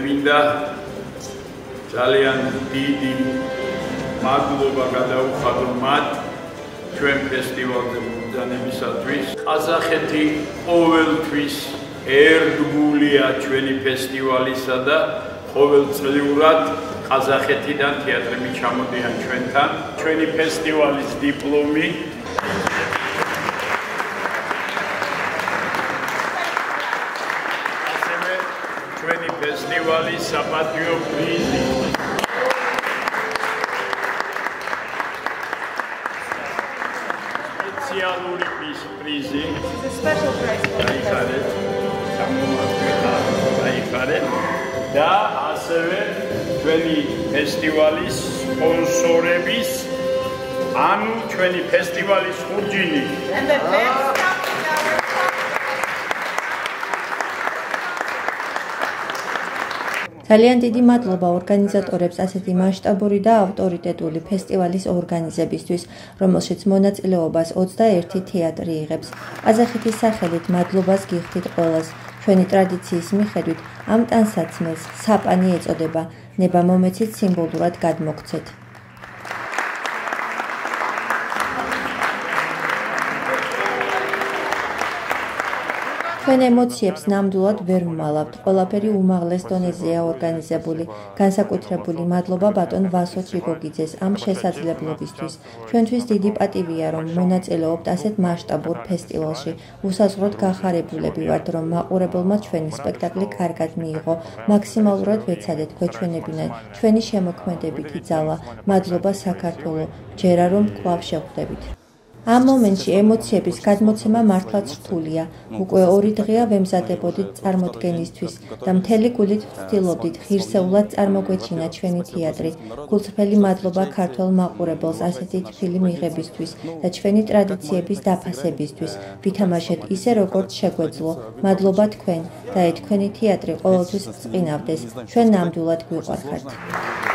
მინდა ძალიან დიდი მადლობა გადაუხადო მათ ჩვენ ფესტივალზე მობრძანებისათვის. ყაზახეთი ყოველთვის ერთგულია ჩვენი ფესტივალისა და ყოველწლიურად ყაზახეთიდან თეატრები ჩამოდიან ჩვენთან. ჩვენი ფესტივალის დიპლომი ჩვენი ფესტივალის საპატიო პრიზი. სპეციალური პრიზი. და ასევე ჩვენი ფესტივალის სპონსორების ანუ ჩვენი ფესტივალის ხურჯინი. ძალიან დიდი მადლობა ორგანიზატორებს ასეთი მასშტაბური და ავტორიტეტული ფესტივალის ორგანიზებისთვის, რომელშიც მონაწილეობას 21 თეატრი იღებს. ყაზახეთის სახელით მადლობას გიხდით ყველას. ჩვენი ტრადიციის მიხედვით ამ ტანსაცმელს საპანი ეწოდება. ნება მომეცით სიმბოლურად გადმოგცეთ. ჩვენ ემოციებს ნამდვილად ვერ ვმალავთ. ყველაფერი უმაღლეს დონეზეა ორგანიზებული. განსაკუთრებული მადლობა ბატონ ვასო ჩიგოგიძეს ამ შესაძლებლობისთვის. ჩვენთვის დიდი პატივია, რომ მონაწილეობთ ასეთ მასშტაბურ ფესტივალში. უსაზღვროდ გახარებულები ვართ, რომ მაყურებელმა ჩვენი სპექტაკლი კარგად მიიღო. მაქსიმალურად ვეცადეთ გვეჩვენებინათ ჩვენი შემოქმედებითი ძალა. მადლობა საქართველო. ჯერა რომ კვლავ შევხვდებით. ამ მომენტში ემოციების გადმოცემა მართლაც რთულია. უკვე 2 დღეა ვემზადებოდით წარმოდგენისთვის და მთელი გულით ვცდილობდით ღირსეულად წარმოგვეჩინა ჩვენი თეატრი. გულწრფელი მადლობა ქართველ მაყურებელს ასეთი თბილი მიღებისთვის და ჩვენი ტრადიციების დაფასებისთვის. ვითამაშეთ ისე, როგორც შეგვეძლო. მადლობა თქვენ და თქვენი თეატრი ყოველთვის წინავდეს. ჩვენ ნამდვილად გვიყვარხართ.